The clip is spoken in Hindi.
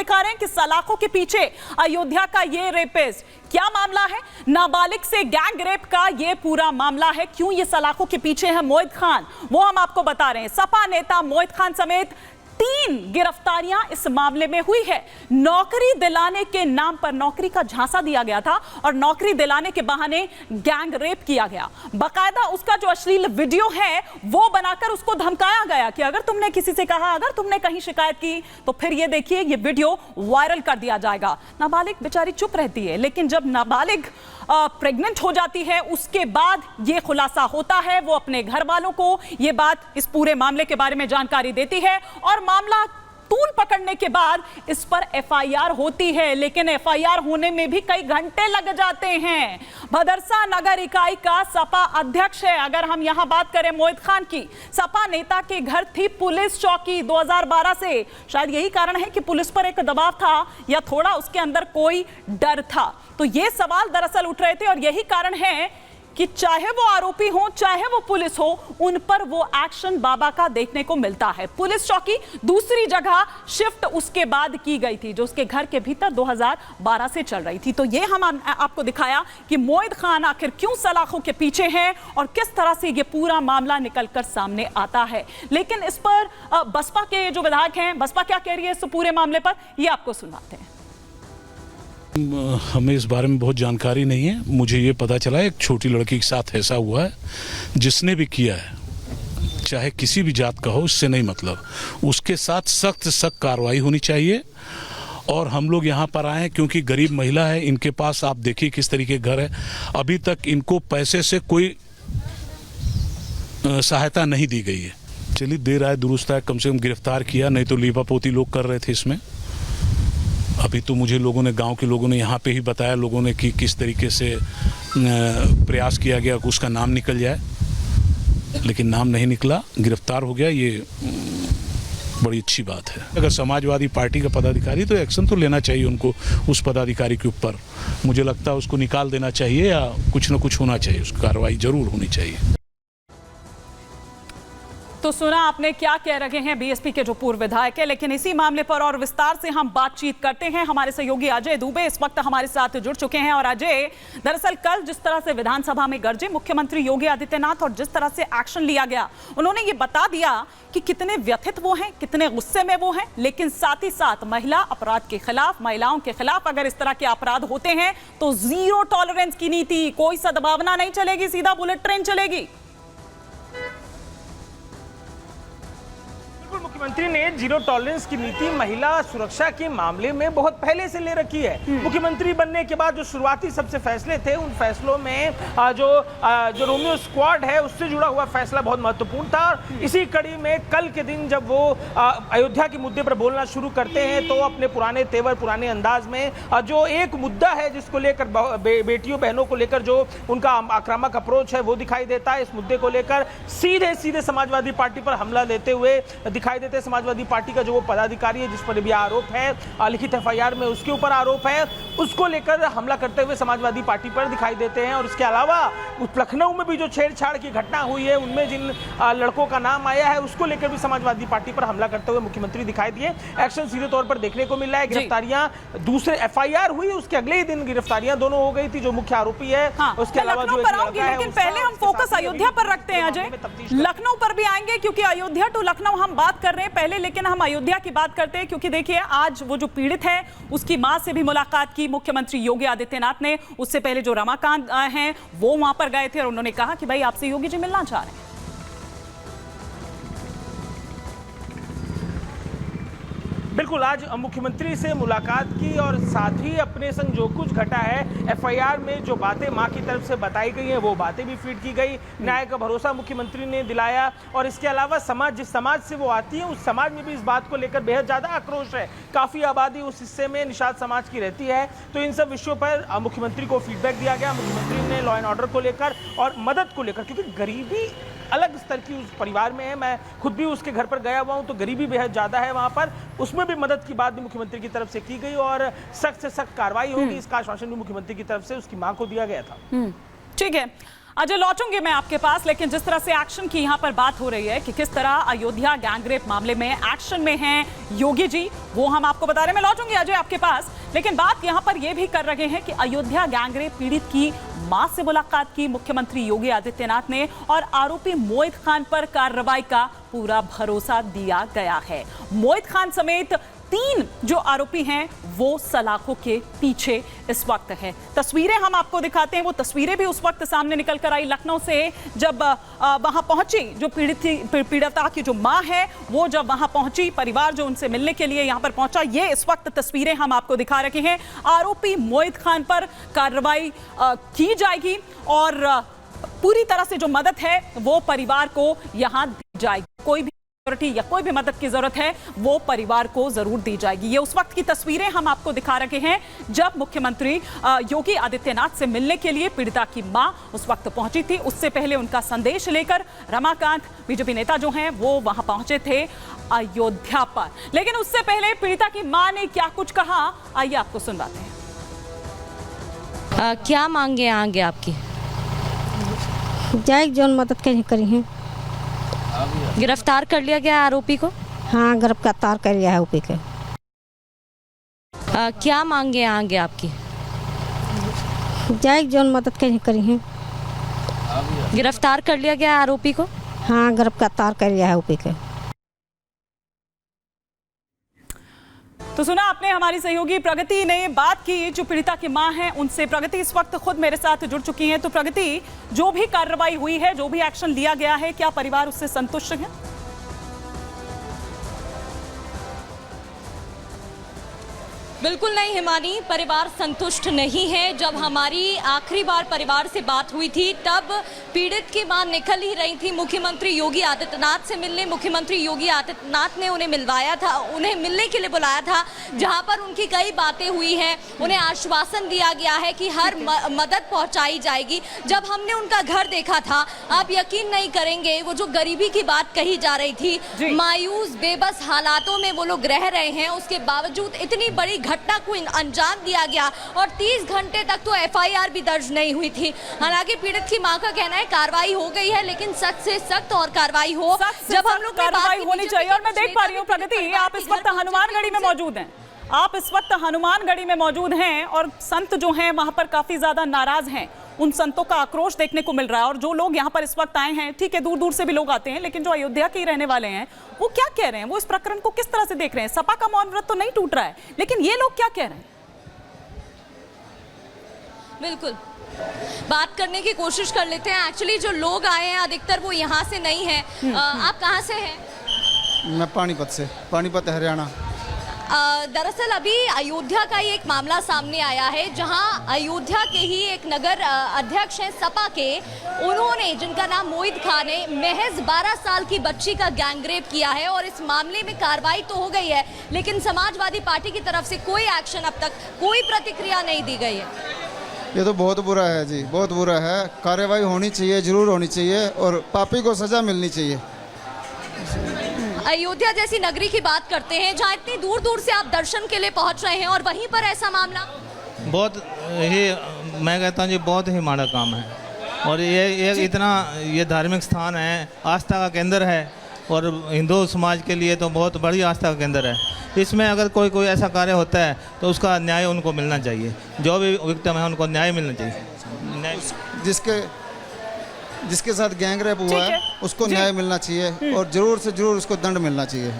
दिखा रहे हैं कि सलाखों के पीछे अयोध्या का ये रेपिस्ट। क्या मामला है? नाबालिग से गैंग रेप का ये पूरा मामला है। क्यों ये सलाखों के पीछे है मोहित खान, वो हम आपको बता रहे हैं। सपा नेता मोहित खान समेत 3 गिरफ्तारियां इस मामले में हुई है। नौकरी दिलाने के नाम पर नौकरी का झांसा दिया गया था और नौकरी दिलाने के बहाने गैंग रेप किया गया। बकायदा उसका जो अश्लील वीडियो है वो बनाकर उसको धमकाया गया कि अगर तुमने किसी से कहा, अगर तुमने कहीं शिकायत की तो फिर ये देखिए ये वीडियो वायरल कर दिया जाएगा। नाबालिग बेचारी चुप रहती है, लेकिन जब नाबालिग प्रेग्नेंट हो जाती है उसके बाद ये खुलासा होता है। वो अपने घर वालों को ये बात, इस पूरे मामले के बारे में जानकारी देती है और मामला तूल पकड़ने के बाद इस पर एफआईआर होती है। लेकिन एफआईआर होने में भी कई घंटे लग जाते हैं। भदरसा नगर इकाई का सपा अध्यक्ष है। अगर हम यहां बात करें मोहित खान की, सपा नेता के घर थी पुलिस चौकी 2012 से। शायद यही कारण है कि पुलिस पर एक दबाव था या थोड़ा उसके अंदर कोई डर था। तो ये सवाल दरअसल उठ रहे थे और यही कारण है कि चाहे वो आरोपी हो चाहे वो पुलिस हो, उन पर वो एक्शन बाबा का देखने को मिलता है। पुलिस चौकी दूसरी जगह शिफ्ट उसके बाद की गई थी, जो उसके घर के भीतर 2012 से चल रही थी। तो ये हम आपको दिखाया कि मोहित खान आखिर क्यों सलाखों के पीछे है और किस तरह से ये पूरा मामला निकलकर सामने आता है। लेकिन इस पर बसपा के जो विधायक हैं, बसपा क्या कह रही है इस पूरे मामले पर, ये आपको सुनाते हैं। हमें इस बारे में बहुत जानकारी नहीं है। मुझे ये पता चला एक छोटी लड़की के साथ ऐसा हुआ है। जिसने भी किया है, चाहे किसी भी जात का हो, इससे नहीं मतलब, उसके साथ सख्त कार्रवाई होनी चाहिए। और हम लोग यहाँ पर आए हैं क्योंकि गरीब महिला है, इनके पास आप देखिए किस तरीके घर है। अभी तक इनको पैसे से कोई सहायता नहीं दी गई है। चलिए देर आए दुरुस्त है, कम से कम गिरफ्तार किया, नहीं तो लीपापोती लोग कर रहे थे इसमें। अभी तो मुझे लोगों ने, गांव के लोगों ने यहाँ पे ही बताया लोगों ने कि किस तरीके से प्रयास किया गया कि उसका नाम निकल जाए, लेकिन नाम नहीं निकला, गिरफ्तार हो गया। ये बड़ी अच्छी बात है। अगर समाजवादी पार्टी का पदाधिकारी तो एक्शन तो लेना चाहिए उनको, उस पदाधिकारी के ऊपर। मुझे लगता है उसको निकाल देना चाहिए या कुछ ना कुछ होना चाहिए, उसकी कार्रवाई जरूर होनी चाहिए। तो सुना आपने क्या कह रहे हैं बीएसपी के जो पूर्व विधायक है। लेकिन इसी मामले पर और विस्तार से हम बातचीत करते हैं। हमारे सहयोगी अजय दुबे इस वक्त हमारे साथ जुड़ चुके हैं। और अजय, दरअसल कल जिस तरह से विधानसभा में गरजे मुख्यमंत्री योगी आदित्यनाथ और जिस तरह से एक्शन लिया गया, उन्होंने ये बता दिया कि कितने व्यथित वो हैं, कितने गुस्से में वो हैं। लेकिन साथ ही साथ महिला अपराध के खिलाफ, महिलाओं के खिलाफ अगर इस तरह के अपराध होते हैं तो 0 टॉलरेंस की नीति, कोई सद्भावना नहीं चलेगी, सीधा बुलेट ट्रेन चलेगी। मुख्यमंत्री ने 0 टॉलरेंस की नीति महिला सुरक्षा के मामले में बहुत पहले से ले रखी है। मुख्यमंत्री बनने के बाद जो शुरुआती सबसे फैसले थे, उन फैसलों में जो रोमियो स्क्वाड है उससे जुड़ा हुआ फैसला बहुत महत्वपूर्ण था। इसी कड़ी में कल के दिन जब वो अयोध्या के मुद्दे पर बोलना शुरू करते हैं तो अपने पुराने तेवर, पुराने अंदाज में जो एक मुद्दा है जिसको लेकर बेटियों बहनों को लेकर जो उनका आक्रामक अप्रोच है वो दिखाई देता है। इस मुद्दे को लेकर सीधे सीधे समाजवादी पार्टी पर हमला लेते हुए दिखाई देते हैं। समाजवादी पार्टी का जो वो पदाधिकारी है जिस पर भी आरोप है, लिखित एफआईआर में उसके ऊपर आरोप है, उसको लेकर हमला करते हुए समाजवादी पार्टी पर दिखाई देते हैं। और इसके अलावा लखनऊ में भी जो छेड़छाड़ की घटना हुई है, उनमें जिन लड़कों का नाम आया है उसको लेकर भी समाजवादी पार्टी पर हमला करते हुए मुख्यमंत्री दिखाई दिए। एक्शन सीधे तौर पर देखने को मिल रहा है। गिरफ्तारियां, दूसरे एफआईआर हुई, उसके अगले ही दिन गिरफ्तारियां दोनों हो गई थी, जो मुख्य आरोपी है। उसके अलावा जो लेकिन पहले हम फोकस अयोध्या पर रखते हैं अजय। लखनऊ पर भी आएंगे क्योंकि अयोध्या टू लखनऊ हम बात कर रहे हैं पहले, लेकिन हम अयोध्या की बात करते हैं क्योंकि देखिए आज वो जो पीड़ित है उसकी मां से भी मुलाकात की मुख्यमंत्री योगी आदित्यनाथ ने। उससे पहले जो रमाकांत हैं वो वहां पर गए थे और उन्होंने कहा कि भाई आपसे योगी जी मिलना चाह रहे हैं। बिल्कुल, आज मुख्यमंत्री से मुलाकात की और साथ ही अपने संग जो कुछ घटा है, एफआईआर में जो बातें मां की तरफ से बताई गई हैं वो बातें भी फीड की गई। न्याय का भरोसा मुख्यमंत्री ने दिलाया। और इसके अलावा समाज, जिस समाज से वो आती है उस समाज में भी इस बात को लेकर बेहद ज़्यादा आक्रोश है। काफ़ी आबादी उस हिस्से में निषाद समाज की रहती है। तो इन सब विषयों पर मुख्यमंत्री को फीडबैक दिया गया। मुख्यमंत्री ने लॉ एंड ऑर्डर को लेकर और मदद को लेकर, क्योंकि गरीबी अलग स्तर की उस परिवार में है, मैं खुद भी उसके घर पर गया हुआ हूँ, तो गरीबी बेहद ज़्यादा है वहाँ पर, उसमें भी मदद की बात भी मुख्यमंत्री की तरफ से की गई और सख्त से सख्त कार्रवाई होगी, इसका आश्वासन भी मुख्यमंत्री की तरफ से उसकी मां को दिया गया था। ठीक है अजय, लौटूंगी मैं आपके पास, लेकिन जिस तरह से एक्शन की यहाँ पर बात हो रही है कि किस तरह अयोध्या गैंगरेप मामले में एक्शन में हैं योगी जी, वो हम आपको बता रहे हैं। मैं लौटूंगी अजय आपके पास, लेकिन बात यहाँ पर ये भी कर रहे हैं कि अयोध्या गैंगरेप पीड़ित की मां से मुलाकात की मुख्यमंत्री योगी आदित्यनाथ ने और आरोपी मोहित खान पर कार्रवाई का पूरा भरोसा दिया गया है। मोहित खान समेत 3 जो आरोपी हैं वो सलाखों के पीछे इस वक्त है। तस्वीरें हम आपको दिखाते हैं, वो तस्वीरें भी उस वक्त सामने निकल कर आई लखनऊ से, जब वहां पहुंची जो पीड़िता की जो मां है, वो जब वहां पहुंची, परिवार जो उनसे मिलने के लिए यहां पर पहुंचा, ये इस वक्त तस्वीरें हम आपको दिखा रहे हैं। आरोपी मोहित खान पर कार्रवाई की जाएगी और पूरी तरह से जो मदद है वो परिवार को यहां दी जाएगी। कोई भी या कोई भी मदद की जरूरत है वो परिवार को जरूर दी जाएगी। ये उस वक्त की तस्वीरें हम आपको दिखा रहे हैं जब मुख्यमंत्री योगी आदित्यनाथ से मिलने के लिए पीड़िता की मां उस वक्त पहुंची थी। उससे पहले उनका संदेश लेकर रमाकांत बीजेपी नेता जो हैं वो वहां पहुंचे थे अयोध्या पर। लेकिन उससे पहले पीड़िता की मां ने क्या कुछ कहा, आइए आपको सुनवाते हैं। क्या मांगे आगे आपकी? जाए जो मदद करी है। गिरफ्तार कर लिया गया आरोपी को? हाँ, गिरफ्तार कर लिया है आरोपी के। क्या मांगे आगे आपकी? जाए जो मदद करी है। गिरफ्तार कर लिया गया आरोपी को? हाँ, गिरफ्तार कर लिया है आरोपी के। तो सुना आपने हमारी सहयोगी प्रगति ने बात की, जो पीड़िता की मां है उनसे। प्रगति इस वक्त खुद मेरे साथ जुड़ चुकी हैं। तो प्रगति, जो भी कार्रवाई हुई है, जो भी एक्शन लिया गया है, क्या परिवार उससे संतुष्ट है? बिल्कुल नहीं हिमानी, परिवार संतुष्ट नहीं है। जब हमारी आखिरी बार परिवार से बात हुई थी तब पीड़ित की मां निकल ही रही थी मुख्यमंत्री योगी आदित्यनाथ से मिलने। मुख्यमंत्री योगी आदित्यनाथ ने उन्हें मिलवाया था, उन्हें मिलने के लिए बुलाया था, जहां पर उनकी कई बातें हुई हैं। उन्हें आश्वासन दिया गया है कि हर मदद पहुंचाई जाएगी। जब हमने उनका घर देखा था, आप यकीन नहीं करेंगे, वो जो गरीबी की बात कही जा रही थी, मायूस बेबस हालातों में वो लोग रह रहे हैं, उसके बावजूद इतनी बड़ी घटना को अंजाम दिया गया और 30 घंटे तक तो एफआईआर भी दर्ज नहीं हुई थी। हालांकि पीड़ित की मां का कहना है कार्रवाई हो गई है, लेकिन सख्त से सख्त और कार्रवाई हो। जब हम लोग कार्रवाई होनी चाहिए। और मैं देख पा रही हूँ प्रगति, आप इस वक्त हनुमानगढ़ी में मौजूद हैं। आप इस वक्त हनुमानगढ़ी में मौजूद हैं और संत जो हैं वहां पर काफी ज्यादा नाराज हैं। उन संतों का आक्रोश देखने को मिल रहा है। और जो लोग यहाँ पर इस वक्त आए हैं, ठीक है, दूर दूर से भी लोग आते हैं, लेकिन जो अयोध्या के ही रहने वाले हैं वो क्या कह रहे हैं, वो इस प्रकरण को किस तरह से देख रहे हैं? सपा का मौन व्रत तो नहीं टूट रहा है, लेकिन ये लोग क्या कह रहे हैं? बिल्कुल बात करने की कोशिश कर लेते हैं। एक्चुअली जो लोग आए हैं अधिकतर वो यहाँ से नहीं है। आप कहाँ से हैं? मैं पानीपत से, पानीपत हरियाणा। दरअसल अभी अयोध्या का ही एक मामला सामने आया है, जहां अयोध्या के ही एक नगर अध्यक्ष हैं सपा के, उन्होंने, जिनका नाम मोहित खान है, महज 12 साल की बच्ची का गैंगरेप किया है। और इस मामले में कार्रवाई तो हो गई है, लेकिन समाजवादी पार्टी की तरफ से कोई एक्शन, अब तक कोई प्रतिक्रिया नहीं दी गई है। ये तो बहुत बुरा है जी, बहुत बुरा है। कार्रवाई होनी चाहिए, जरूर होनी चाहिए, और पापी को सजा मिलनी चाहिए। अयोध्या जैसी नगरी की बात करते हैं, जहाँ इतनी दूर दूर से आप दर्शन के लिए पहुंच रहे हैं, और वहीं पर ऐसा मामला। बहुत ही, मैं कहता हूँ जी, बहुत ही माड़ा काम है। और ये इतना, ये धार्मिक स्थान है, आस्था का केंद्र है, और हिंदू समाज के लिए तो बहुत बड़ी आस्था का केंद्र है। इसमें अगर कोई ऐसा कार्य होता है तो उसका न्याय उनको मिलना चाहिए। जो भी विक्टिम है उनको न्याय मिलना चाहिए। जिसके साथ गैंगरेप हुआ है उसको न्याय मिलना चाहिए, और जरूर से जरूर उसको दंड मिलना चाहिए।